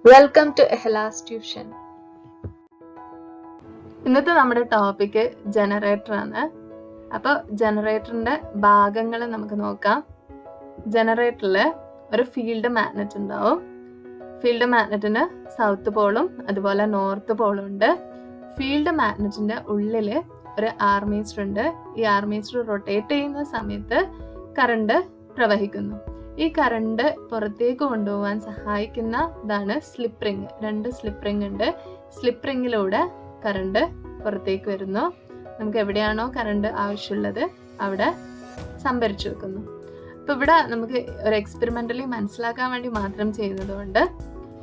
Welcome to എഹ്ലാസ് tuition. ഇന്നത്തെ നമ്മുടെ topic generator ആണ്. അപ്പോൾ ജനറേറ്ററിന്റെ ഭാഗങ്ങൾ നമുക്ക് നോക്കാം. ജനറേറ്ററിൽ ഒരു ഫീൽഡ് മാഗ്നറ്റ് ഉണ്ടാവും. ഫീൽഡ് മാഗ്നറ്റിന് സൗത്ത് പോളും അതുപോലെ നോർത്ത് പോളും ഉണ്ട്. ഫീൽഡ് മാഗ്നറ്റിന്റെ ഉള്ളിൽ ഒരു ആർമേച്ചർ ഉണ്ട്. ഈ ആർമേച്ചർ റൊട്ടേറ്റ് ചെയ്യുന്ന സമയത്ത് കറണ്ട് പ്രവഹിക്കുന്നു. ഈ കറണ്ട് പുറത്തേക്ക് കൊണ്ടുപോകാൻ സഹായിക്കുന്ന ഇതാണ് സ്ലിപ്പ് റിങ്. 2 സ്ലിപ്പ് റിങ് ഉണ്ട്. സ്ലിപ്പ് റിങ്ങിലൂടെ കറണ്ട് പുറത്തേക്ക് വരുന്നു. നമുക്ക് എവിടെയാണോ കറണ്ട് ആവശ്യമുള്ളത് അവിടെ സംഭരിച്ചു വെക്കുന്നു. അപ്പൊ ഇവിടെ നമുക്ക് ഒരു എക്സ്പെരിമെന്റലി മനസ്സിലാക്കാൻ വേണ്ടി മാത്രം ചെയ്യുന്നത് കൊണ്ട്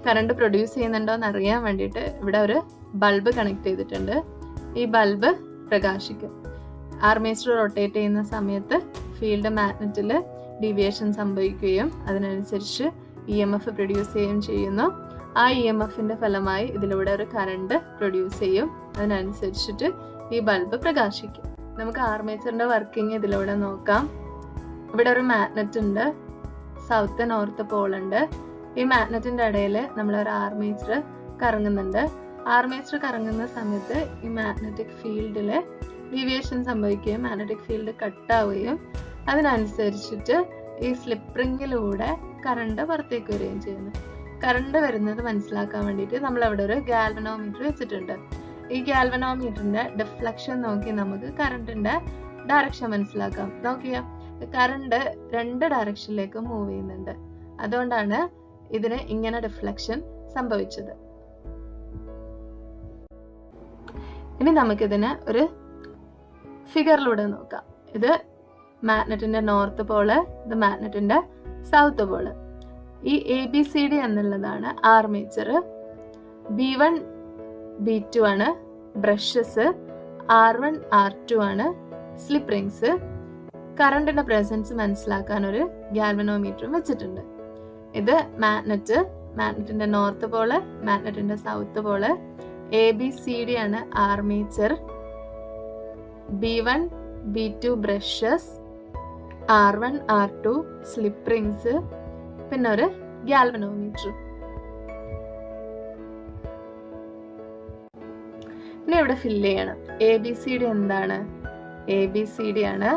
കറണ്ട് പ്രൊഡ്യൂസ് ചെയ്യുന്നുണ്ടോ എന്ന് അറിയാൻ വേണ്ടിയിട്ട് ഇവിടെ ഒരു ബൾബ് കണക്ട് ചെയ്തിട്ടുണ്ട്. ഈ ബൾബ് പ്രകാശിക്കും. ആർമേച്ചർ റൊട്ടേറ്റ് ചെയ്യുന്ന സമയത്ത് ഫീൽഡ് മാഗ്നറ്റിൽ ഡീവിയേഷൻ സംഭവിക്കുകയും അതിനനുസരിച്ച് EMF പ്രൊഡ്യൂസ് ചെയ്യുകയും ചെയ്യുന്നു. ആ EMFന്റെ ഫലമായി ഇതിലൂടെ ഒരു കറണ്ട് പ്രൊഡ്യൂസ് ചെയ്യും. അതിനനുസരിച്ചിട്ട് ഈ ബൾബ് പ്രകാശിക്കും. നമുക്ക് ആർമേച്ചറിന്റെ വർക്കിംഗ് ഇതിലൂടെ നോക്കാം. ഇവിടെ ഒരു മാഗ്നറ്റ് ഉണ്ട്. സൗത്ത് നോർത്ത് പോൾ ഉണ്ട്. ഈ മാഗ്നറ്റിന്റെ ഇടയിൽ നമ്മളൊരു ആർമേച്ചർ കറങ്ങുന്നുണ്ട്. ആർമേച്ചർ കറങ്ങുന്ന സമയത്ത് ഈ മാഗ്നറ്റിക് ഫീൽഡില് ഡീവിയേഷൻ സംഭവിക്കുകയും മാഗ്നറ്റിക് ഫീൽഡ് കട്ടാവുകയും അതിനനുസരിച്ചിട്ട് ഈ സ്ലിപ്പ് റിങ്ങിലൂടെ കറണ്ട് പുറത്തേക്ക് വരികയും ചെയ്യുന്നു. കറണ്ട് വരുന്നത് മനസ്സിലാക്കാൻ വേണ്ടിയിട്ട് നമ്മൾ അവിടെ ഒരു ഗാൽവനോമീറ്റർ വെച്ചിട്ടുണ്ട്. ഈ ഗാൽവനോമീറ്ററിന്റെ ഡിഫ്ലക്ഷൻ നോക്കി നമുക്ക് കറണ്ടിന്റെ ഡയറക്ഷൻ മനസ്സിലാക്കാം. നോക്കിയാ കറണ്ട് 2 ഡയറക്ഷനിലേക്ക് മൂവ് ചെയ്യുന്നുണ്ട്. അതുകൊണ്ടാണ് ഇതിന് ഇങ്ങനെ ഡിഫ്ലക്ഷൻ സംഭവിച്ചത്. ഇനി നമുക്കിതിനെ ഒരു ഫിഗറിലൂടെ നോക്കാം. ഇത് മാഗ്നറ്റിന്റെ നോർത്ത് പോള്, ഇത് മാഗ്നറ്റിന്റെ സൗത്ത് പോള്. ഈ ABCD എന്നുള്ളതാണ് ആർമേച്ചർ. B1 B2 ആണ് ബ്രഷസ്. R1 R2 ആണ് സ്ലിപ്പ് റിങ്സ്. കറണ്ടിന്റെ പ്രസൻസ് മനസ്സിലാക്കാൻ ഒരു ഗാൽവനോമീറ്ററും വെച്ചിട്ടുണ്ട്. ഇത് മാഗ്നറ്റിന്റെ നോർത്ത് പോള്, മാഗ്നറ്റിന്റെ സൗത്ത് പോള്. ABCD ആണ് armature. B1 B2 brushes, R1 R2 slip rings, പിന്നെ ഒരു ഗാൽവനോമീറ്റർ. ഇനി ഇവിടെ ഫില്ല് ചെയ്യണം. ABCD എന്താണ്? ABCD ആണ്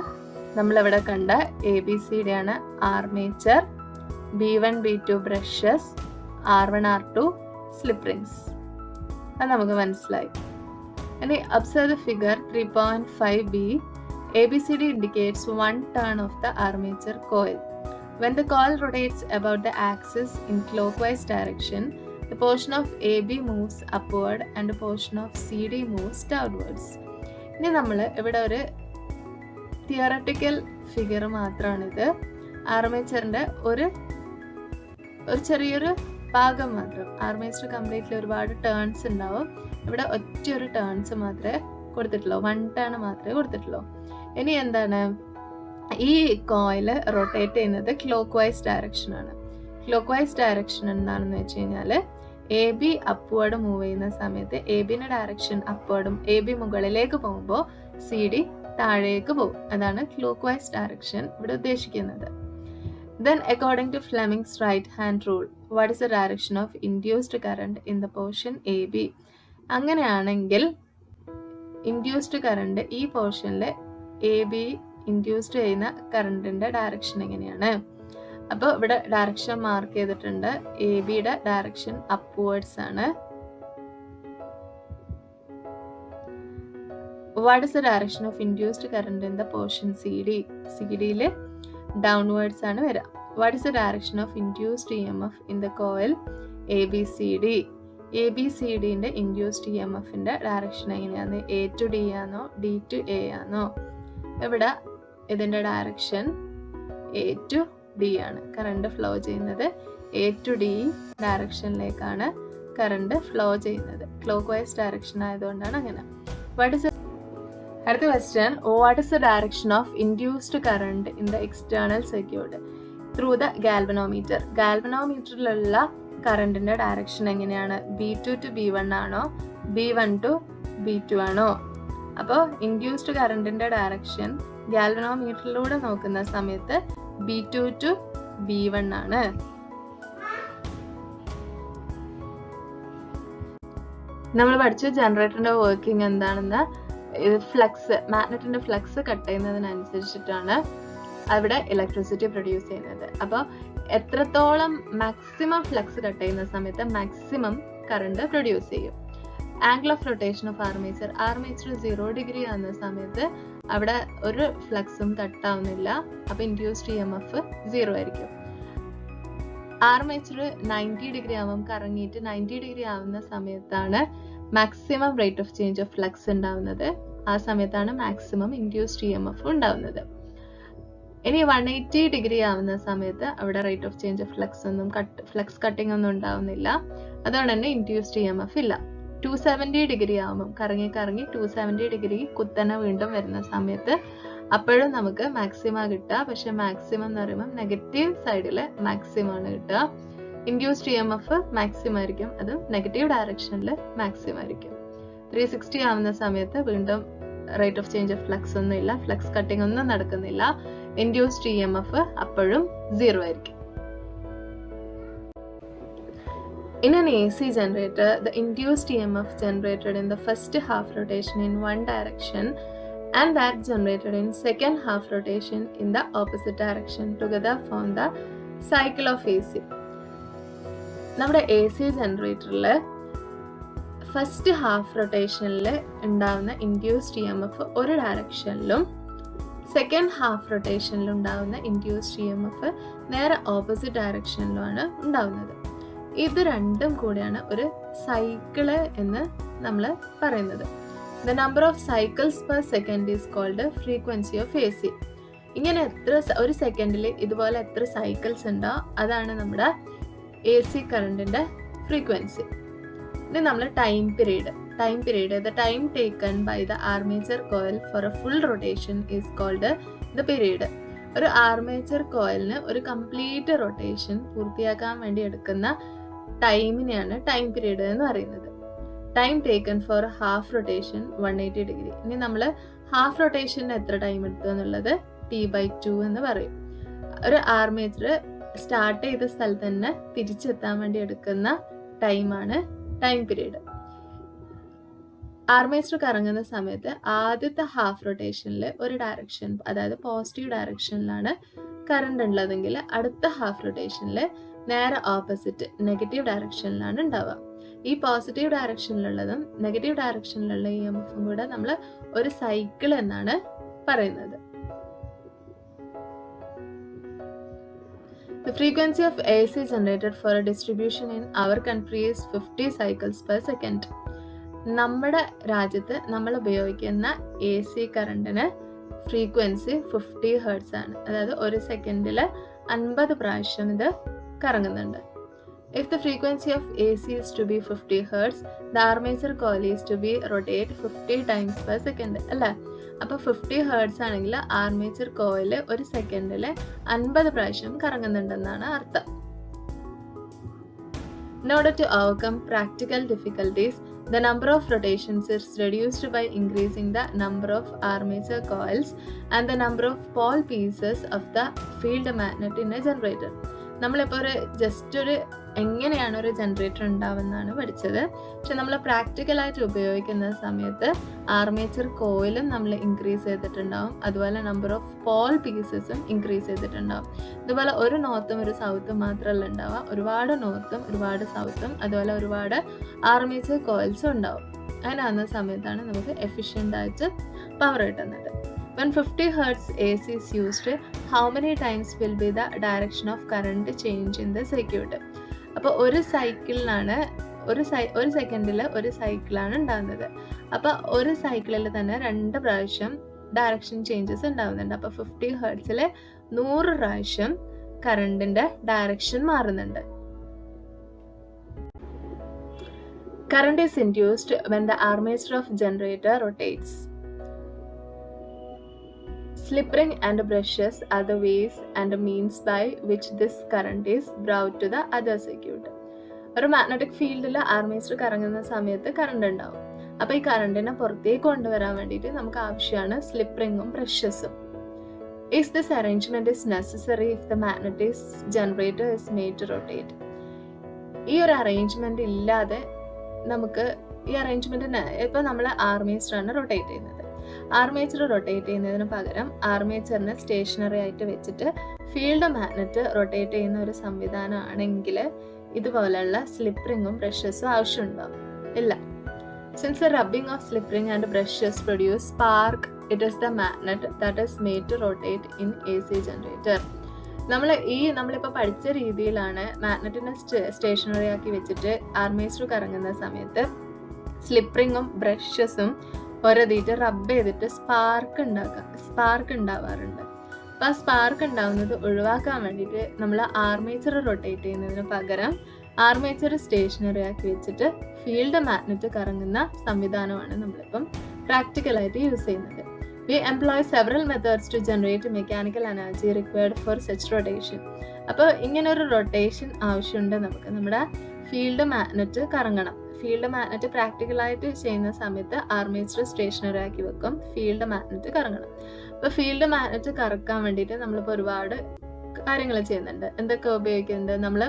നമ്മളിവിടെ കണ്ട ABCD ആണ് armature. B1 B2 brushes, R1 R2 slip rings. അത് നമുക്ക് മനസ്സിലായി. ഇനി observe the figure 3.5b. ABCD indicates 1 turn of the armature coil. When the coil rotates about the axis in clockwise direction, the portion of AB moves upward and the portion of CD moves downwards. ഇനി നമ്മൾ ഇവിടെ ഒരു theoretical figure മാത്രമാണിത്. ആർമേച്ചറിന്റെ ഒരു ചെറിയൊരു ഭാഗം മാത്രം. Armature completely ഒരുപാട് turns ഉണ്ടാവും. ഇവിടെ ഒറ്റയൊരു ടേൺസ് മാത്രമേ കൊടുത്തിട്ടുള്ളൂ. 1 ടേൺ മാത്രമേ കൊടുത്തിട്ടുള്ളൂ. ഇനി എന്താണ്, ഈ കോയിൽ റൊട്ടേറ്റ് ചെയ്യുന്നത് ക്ലോക്ക് വൈസ് ഡയറക്ഷൻ ആണ്. ക്ലോക്ക് വൈസ് ഡയറക്ഷൻ എന്താണെന്ന് വെച്ച് കഴിഞ്ഞാൽ AB അപ്വേർഡ് മൂവ് ചെയ്യുന്ന സമയത്ത് ABന്റെ ഡയറക്ഷൻ അപ്വേർഡും AB മുകളിലേക്ക് പോകുമ്പോൾ CD താഴേക്ക് പോകും. അതാണ് ക്ലോക്ക് വൈസ് ഡയറക്ഷൻ ഇവിടെ ഉദ്ദേശിക്കുന്നത്. Then according to Fleming's right hand rule, what is the direction of induced current in the portion AB? അങ്ങനെയാണെങ്കിൽ ഇൻഡ്യൂസ്ഡ് കറണ്ട് ഈ പോർഷനിൽ AB ഇൻഡ്യൂസ്ഡ് ചെയ്യുന്ന കറണ്ടിന്റെ ഡയറക്ഷൻ എങ്ങനെയാണ്? അപ്പോൾ ഇവിടെ ഡയറക്ഷൻ മാർക്ക് ചെയ്തിട്ടുണ്ട്. ABയുടെ ഡയറക്ഷൻ അപ്വേർഡ്സ് ആണ്. What is the direction of induced current in the portion CD? CDയിൽ ഡൗൺവേർഡ്സ് ആണ് വരിക. What is the direction of induced EMF in the coil ABCD? ABCDന്റെ ഇൻഡ്യൂസ്ഡ് EMFന്റെ ഡയറക്ഷൻ എങ്ങനെയാണ്? A to D ആണോ D to A ആണോ? ഇവിടെ ഇതിന്റെ ഡയറക്ഷൻ A to D ആണ്. കറണ്ട് ഫ്ലോ ചെയ്യുന്നത് A to D ഡയറക്ഷനിലേക്കാണ് കറണ്ട് ഫ്ലോ ചെയ്യുന്നത്. ക്ലോക്ക് വൈസ് ഡയറക്ഷൻ ആയതുകൊണ്ടാണ് അങ്ങനെ. അടുത്ത question, what is the direction of induced current in the external circuit through the galvanometer? ഗാൽവനോമീറ്ററിലുള്ള കറണ്ടിന്റെ ഡയറക്ഷൻ എങ്ങനെയാണ്? B2 to B1 ആണോ B1 to B2 ആണോ? അപ്പോൾ ഇൻഡ്യൂസ്ഡ് കറണ്ടിന്റെ ഡയറക്ഷൻ ഗാൽവനോമീറ്ററിലൂടെ നോക്കുന്ന സമയത്ത് B2 to B1 ആണ്. നമ്മൾ പഠിച്ചു ജനറേറ്ററിന്റെ വർക്കിംഗ് എന്താണെന്ന്. ഇത് ഫ്ലക്സ്, മാഗ്നറ്റിന്റെ ഫ്ലക്സ് കട്ട് ചെയ്യുന്നതിനനുസരിച്ചിട്ടാണ് അവിടെ ഇലക്ട്രിസിറ്റി പ്രൊഡ്യൂസ് ചെയ്യുന്നത്. അപ്പോൾ എത്രത്തോളം മാക്സിമം ഫ്ലക്സ് കട്ട് ചെയ്യുന്ന സമയത്ത് മാക്സിമം കറണ്ട് പ്രൊഡ്യൂസ് ചെയ്യും. Angle of rotation of armature 0 degree ആവുന്ന സമയത്ത് അവിടെ ഒരു ഫ്ലക്സും കട്ടാവുന്നില്ല. അപ്പൊ ഇൻഡ്യൂസ്ഡ് EMF 0 ആയിരിക്കും. ആർമേച്ചർ 90 ഡിഗ്രി ആവുമ്പം കറങ്ങിയിട്ട് 90 ഡിഗ്രി ആവുന്ന സമയത്താണ് maximum rate of change of flux ഉണ്ടാവുന്നത്. ആ സമയത്താണ് മാക്സിമം ഇൻഡ്യൂസ്ഡ് EMF ഉണ്ടാവുന്നത്. ഇനി 180 ഡിഗ്രി ആവുന്ന സമയത്ത് അവിടെ rate of change of flux cutting ഒന്നും ഉണ്ടാവുന്നില്ല. അതുകൊണ്ട് തന്നെ ഇൻഡ്യൂസ്ഡ് EMF ഇല്ല. 270 ഡിഗ്രി ആവുമ്പം കറങ്ങി 270 ഡിഗ്രി കുത്തനെ വീണ്ടും വരുന്ന സമയത്ത് അപ്പോഴും നമുക്ക് മാക്സിമം കിട്ടുക. പക്ഷെ മാക്സിമം എന്ന് പറയുമ്പോൾ നെഗറ്റീവ് സൈഡിൽ മാക്സിമം ആണ് കിട്ടുക. ഇൻഡ്യൂസ്ഡ് EMF മാക്സിമം ആയിരിക്കും, അത് നെഗറ്റീവ് ഡയറക്ഷനിൽ മാക്സിമം ആയിരിക്കും. 360 ആവുന്ന സമയത്ത് വീണ്ടും rate of change of flux ഒന്നും ഇല്ല, ഫ്ലക്സ് കട്ടിംഗ് ഒന്നും നടക്കുന്നില്ല. ഇൻഡ്യൂസ്ഡ് EMF അപ്പോഴും 0 ആയിരിക്കും. In an AC generator, the induced EMF generated in the first half rotation in one direction and that generated in second half rotation in the opposite direction together form the cycle of AC. നമ്മുടെ AC ജനറേറ്ററിൽ first half റൊട്ടേഷനിൽ ഉണ്ടാവുന്ന induced EMF ഒരു ഡയറക്ഷനിലും second half റൊട്ടേഷനിൽ ഉണ്ടാവുന്ന induced EMF നേരെ opposite ഡയറക്ഷനിലുമാണ് ഉണ്ടാവുന്നത്. ഇത് രണ്ടും കൂടിയാണ് ഒരു സൈക്കിള് എന്ന് നമ്മൾ പറയുന്നത്. The number of cycles per second is called frequency of AC. ഇങ്ങനെ ഒരു സെക്കൻഡിൽ ഇതുപോലെ എത്ര സൈക്കിൾസ് ഉണ്ടോ അതാണ് നമ്മുടെ AC കറണ്ടിന്റെ ഫ്രീക്വൻസി. ഇത് നമ്മൾ time period the time taken by the armature coil for a full rotation is called the period. ഒരു ആർമേച്ചർ കോയിലിന് ഒരു കംപ്ലീറ്റ് റൊട്ടേഷൻ പൂർത്തിയാക്കാൻ വേണ്ടി എടുക്കുന്ന ടൈമിനെയാണ് ടൈം പീരീഡ് എന്ന് പറയുന്നത്. Time taken for half rotation 180 degree. ഇനി നമ്മൾ ഹാഫ് റൊട്ടേഷന് എത്ര ടൈം എടുത്തു എന്നുള്ളത് T/2 എന്ന് പറയും. ഒരു ആർമേച്ചർ സ്റ്റാർട്ട് ചെയ്ത സ്ഥലത്ത് തന്നെ തിരിച്ചെത്താൻ വേണ്ടി എടുക്കുന്ന ടൈമാണ് ടൈം പീരീഡ്. ആർമേച്ചർ കറങ്ങുന്ന സമയത്ത് ആദ്യത്തെ ഹാഫ് റൊട്ടേഷനിൽ ഒരു ഡയറക്ഷൻ, അതായത് പോസിറ്റീവ് ഡയറക്ഷനിലാണ് കറണ്ട് ഉള്ളതെങ്കിൽ അടുത്ത ഹാഫ് റൊട്ടേഷനിൽ നേരെ ഓപ്പോസിറ്റ് നെഗറ്റീവ് ഡയറക്ഷനിലാണ് ഉണ്ടാവുക. ഈ പോസിറ്റീവ് ഡയറക്ഷനിലുള്ളതും നെഗറ്റീവ് ഡയറക്ഷനിലുള്ള EMFും കൂടെ നമ്മൾ ഒരു സൈക്കിൾ എന്നാണ് പറയുന്നത്. The frequency of AC generated for a distribution in our country is 50 cycles per second. നമ്മുടെ രാജ്യത്ത് നമ്മൾ ഉപയോഗിക്കുന്ന AC കറണ്ടിന് ഫ്രീക്വൻസി 50 ഹെർട്സ് ആണ്. അതായത് ഒരു സെക്കൻഡിൽ 50 പ്രാവശ്യം ഇത് കറങ്ങുന്നുണ്ട്. If the frequency of AC is to be 50 Hz, the armature coil is to be rotate 50 times per second. അല്ലേ? അപ്പോൾ 50 Hz ആണെങ്കിൽ ആർമേച്ചർ കോയിൽ ഒരു സെക്കൻഡിൽ 50 പ്രാവശ്യം കറങ്ങുന്നുണ്ടെന്നാണ് അർത്ഥം. In order to overcome practical difficulties, the number of rotations is reduced by increasing the number of armature coils and the number of pole pieces of the field magnet in a generator. നമ്മളിപ്പോൾ ഒരു എങ്ങനെയാണ് ഒരു generator ഉണ്ടാവുന്നതാണ് പഠിച്ചത്. പക്ഷെ നമ്മൾ പ്രാക്ടിക്കലായിട്ട് ഉപയോഗിക്കുന്ന സമയത്ത് ആർമേച്ചർ കോയിലും നമ്മൾ ഇൻക്രീസ് ചെയ്തിട്ടുണ്ടാവും, അതുപോലെ നമ്പർ ഓഫ് പോൾ പീസസും ഇൻക്രീസ് ചെയ്തിട്ടുണ്ടാവും. ഇതുപോലെ ഒരു നോർത്തും ഒരു സൗത്തും മാത്രമല്ല ഉണ്ടാവുക, ഒരുപാട് നോർത്തും ഒരുപാട് സൗത്തും അതുപോലെ ഒരുപാട് ആർമേച്ചർ കോയിൽസും ഉണ്ടാവും. അങ്ങനെ ആവുന്ന സമയത്താണ് നമുക്ക് എഫിഷ്യൻ്റ് ആയിട്ട് പവർ കിട്ടുന്നത്. When 50 Hz AC is used, how many times will be the direction of current change in the circuit? അപ്പോൾ ഒരു സൈക്കിളിലാണ് ഒരു സെക്കൻഡിൽ ഒരു സൈക്കിളാണ് ഉണ്ടാകുന്നത്. അപ്പോൾ ഒരു സൈക്കിളിൽ തന്നെ 2 പ്രാവശ്യം ഡയറക്ഷൻ ചേഞ്ചസ് ഉണ്ടാകുന്നുണ്ട്. അപ്പോൾ 50 ഹെർട്സിൽ 100 പ്രാവശ്യം കറണ്ടിന്റെ ഡയറക്ഷൻ മാറുന്നുണ്ട്. Current is induced when the armature of generator rotates. Slip ring and brushes are the ways and means by which this current is brought to the other circuit. ഒരു magnetic ഫീൽഡിൽ armature കറങ്ങുന്ന സമയത്ത് current ഉണ്ടാവും. അപ്പോൾ ഈ കറണ്ടിനെ പുറത്തേക്ക് കൊണ്ടുവരാൻ വേണ്ടിയിട്ട് നമുക്ക് ആവശ്യമാണ് slip റിങ്ങും ബ്രഷസും. Is this arrangement is necessary if the magnetic generator is made to rotate? ഈ ഒരു അറേഞ്ച്മെന്റ് ഇല്ലാതെ നമുക്ക് ഈ അറേഞ്ച്മെന്റിന് ഇപ്പൊ നമ്മൾ ആർമേച്ചറാണ് റൊട്ടേറ്റ് ചെയ്യുന്നത്. ആർമേച്ചർ റൊട്ടേറ്റ് ചെയ്യുന്നതിന് പകരം ആർമേച്ചറിനെ സ്റ്റേഷനറി ആയിട്ട് വെച്ചിട്ട് ഫീൽഡ് മാഗ്നറ്റ് റൊട്ടേറ്റ് ചെയ്യുന്ന ഒരു സംവിധാനം ആണെങ്കിൽ ഇതുപോലെയുള്ള സ്ലിപ്പ് റിങ്ങും ബ്രഷസും ആവശ്യമുണ്ടാവും ഇല്ല. Since the rubbing of slip ring and brushes produce spark, it is the magnet that is made to rotate in AC generator. നമ്മളിപ്പോൾ പഠിച്ച രീതിയിലാണ് മാഗ്നറ്റിനെ സ്റ്റേഷനറി ആക്കി വെച്ചിട്ട് ആർമേച്ചർ കറങ്ങുന്ന സമയത്ത് സ്ലിപ്പ് റിങ്ങും ബ്രഷസും ഒരതിയിട്ട് റബ്ബ് ചെയ്തിട്ട് സ്പാർക്ക് ഉണ്ടാവാറുണ്ട്. അപ്പം ആ സ്പാർക്ക് ഉണ്ടാവുന്നത് ഒഴിവാക്കാൻ വേണ്ടിയിട്ട് നമ്മൾ ആർമേച്ചർ റൊട്ടേറ്റ് ചെയ്യുന്നതിന് പകരം ആർമേച്ചർ സ്റ്റേഷനറി ആക്കി വെച്ചിട്ട് ഫീൽഡ് മാഗ്നറ്റ് കറങ്ങുന്ന സംവിധാനമാണ് നമ്മളിപ്പം പ്രാക്ടിക്കലായിട്ട് യൂസ് ചെയ്യുന്നത്. We employ several methods to generate mechanical energy required for such rotation. അപ്പോൾ ഇങ്ങനെ ഒരു റൊട്ടേഷൻ ആവശ്യമുണ്ട് നമുക്ക്. നമ്മുടെ ഫീൽഡ് മാഗ്നറ്റ് കറങ്ങണം. ഫീൽഡ് മാഗ്നറ്റ് പ്രാക്ടിക്കലായിട്ട് ചെയ്യുന്ന സമയത്ത് ആർമേച്ചർ സ്റ്റേഷനറി ആക്കി വെക്കും, ഫീൽഡ് മാഗ്നറ്റ് കറങ്ങണം. അപ്പോൾ ഫീൽഡ് മാഗ്നറ്റ് കറക്കാൻ വേണ്ടിയിട്ട് നമ്മളിപ്പോൾ ഒരുപാട് കാര്യങ്ങൾ ചെയ്യുന്നുണ്ട്. എന്തൊക്കെ ഉപയോഗിക്കുന്നുണ്ട്? നമ്മൾ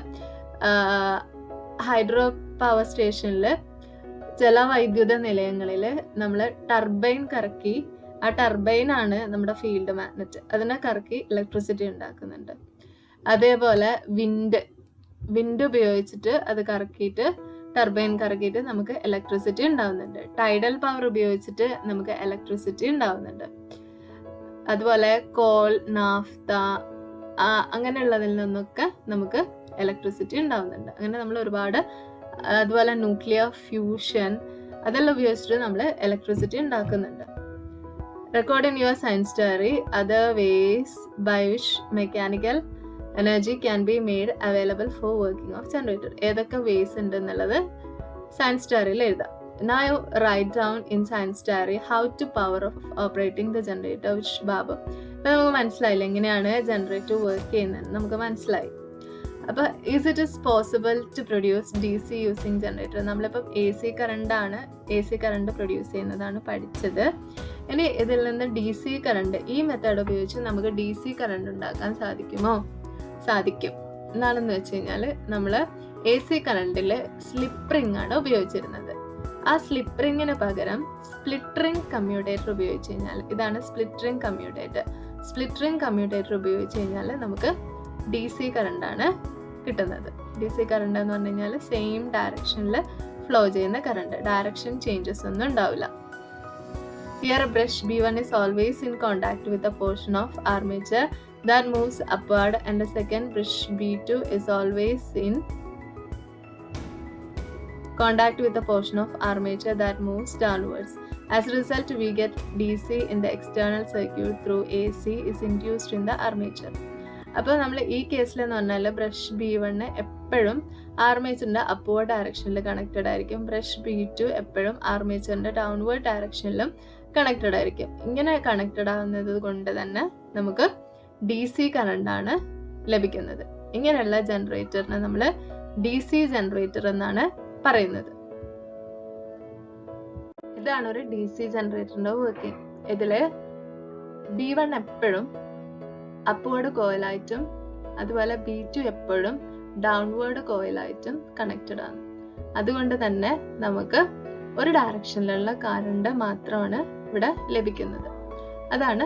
ഹൈഡ്രോ പവർ സ്റ്റേഷനിൽ, ജലവൈദ്യുത നിലയങ്ങളിൽ നമ്മൾ ടർബൈൻ കറക്കി, ആ ടർബൈനാണ് നമ്മുടെ ഫീൽഡ് മാഗ്നറ്റ്, അതിനെ കറക്കി ഇലക്ട്രിസിറ്റി ഉണ്ടാക്കുന്നുണ്ട്. അതേപോലെ വിൻഡ് ഉപയോഗിച്ചിട്ട് അത് കറക്കിയിട്ട്, ടർബൈൻ കറക്കിയിട്ട് നമുക്ക് ഇലക്ട്രിസിറ്റി ഉണ്ടാവുന്നുണ്ട്. ടൈഡൽ പവർ ഉപയോഗിച്ചിട്ട് നമുക്ക് ഇലക്ട്രിസിറ്റി ഉണ്ടാവുന്നുണ്ട്. അതുപോലെ കോൾ, നാഫ്ത അങ്ങനെയുള്ളതിൽ നിന്നൊക്കെ നമുക്ക് ഇലക്ട്രിസിറ്റി ഉണ്ടാവുന്നുണ്ട്. അങ്ങനെ നമ്മൾ ഒരുപാട്, അതുപോലെ ന്യൂക്ലിയർ ഫ്യൂഷൻ അതെല്ലാം ഉപയോഗിച്ചിട്ട് നമ്മൾ ഇലക്ട്രിസിറ്റി ഉണ്ടാക്കുന്നുണ്ട്. Record in your science diary other ways by which mechanical energy can be made available for working of generator. ഏതൊക്കെ വേസ് ഉണ്ടെന്നുള്ളത് സയൻസ് ഡയറിയിൽ എഴുതാം. Now write down in science diary how to power of operating the generator which Babu. അപ്പോൾ നമുക്ക് മനസ്സിലായില്ല എങ്ങനെയാണ് generator work ചെയ്യുന്നത്, നമുക്ക് മനസ്സിലായി. അപ്പോൾ is it is possible to produce DC using generator. നമ്മളിപ്പം AC കറണ്ട് പ്രൊഡ്യൂസ് ചെയ്യുന്നതാണ് പഠിച്ചത്. ഇനി ഇതിൽ നിന്ന് DC കറണ്ട്, ഈ മെത്തേഡ് ഉപയോഗിച്ച് നമുക്ക് DC കറണ്ട് ഉണ്ടാക്കാൻ സാധിക്കുമോ? സാധിക്കും. എന്താണെന്ന് വെച്ച് കഴിഞ്ഞാൽ നമ്മൾ AC കറണ്ടിൽ സ്ലിപ്പ് റിംഗ് ആണ് ഉപയോഗിച്ചിരുന്നത്. ആ സ്ലിപ്പ് റിങ്ങിന് പകരം സ്പ്ലിറ്റ് റിംഗ് കമ്മ്യൂട്ടേറ്റർ ഉപയോഗിച്ച് കഴിഞ്ഞാൽ, ഇതാണ് split ring commutator. Split ring commutator ഉപയോഗിച്ച് കഴിഞ്ഞാൽ നമുക്ക് DC കറണ്ടാണ് കിട്ടുന്നത്. DC കറണ്ട് എന്ന് പറഞ്ഞു കഴിഞ്ഞാൽ സെയിം ഡയറക്ഷനിൽ ഫ്ലോ ചെയ്യുന്ന കറണ്ട്, ഡയറക്ഷൻ ചേഞ്ചസ് ഒന്നും ഉണ്ടാവില്ല. Here brush B1 is always in contact with a portion of armature that moves upward and the second brush B2 is always in contact with a portion of armature that moves downwards. As a result, we get DC in the external circuit through AC is induced in the armature. അപ്പോൾ നമ്മൾ ഈ കേസിൽ എന്ന് പറഞ്ഞാൽ brush B1 എപ്പോഴും ആർമേച്ചറിൻ്റെ upward ഡയറക്ഷനിൽ connected ആയിരിക്കും. Brush B2 എപ്പോഴും ആർമേച്ചറിൻ്റെ ഡൗൺവേർഡ് ഡയറക്ഷനിലും കണക്റ്റഡ് ആയിരിക്കും. ഇങ്ങനെ കണക്റ്റഡ് ആവുന്നത് കൊണ്ട് തന്നെ നമുക്ക് DC കറണ്ടാണ് ലഭിക്കുന്നത്. ഇങ്ങനെയുള്ള ജനറേറ്ററിനെ നമ്മൾ DC ജനറേറ്റർ എന്നാണ് പറയുന്നത്. ഇതാണ് ഒരു DC ജനറേറ്ററിന്റെ വർക്കിംഗ്. ഇതില് B1 എപ്പോഴും അപ്വേർഡ് കോയിലായിട്ടും അതുപോലെ B2 എപ്പോഴും ഡൗൺവേർഡ് കോയിലായിട്ടും കണക്റ്റഡ് ആണ്. അതുകൊണ്ട് തന്നെ നമുക്ക് ഒരു ഡയറക്ഷനിലുള്ള കറണ്ട് മാത്രമാണ് ഇവിടെ ലഭിക്കുന്നത്. അതാണ്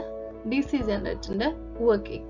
DC ജനറേറ്ററിന്റെ വർക്കിംഗ്.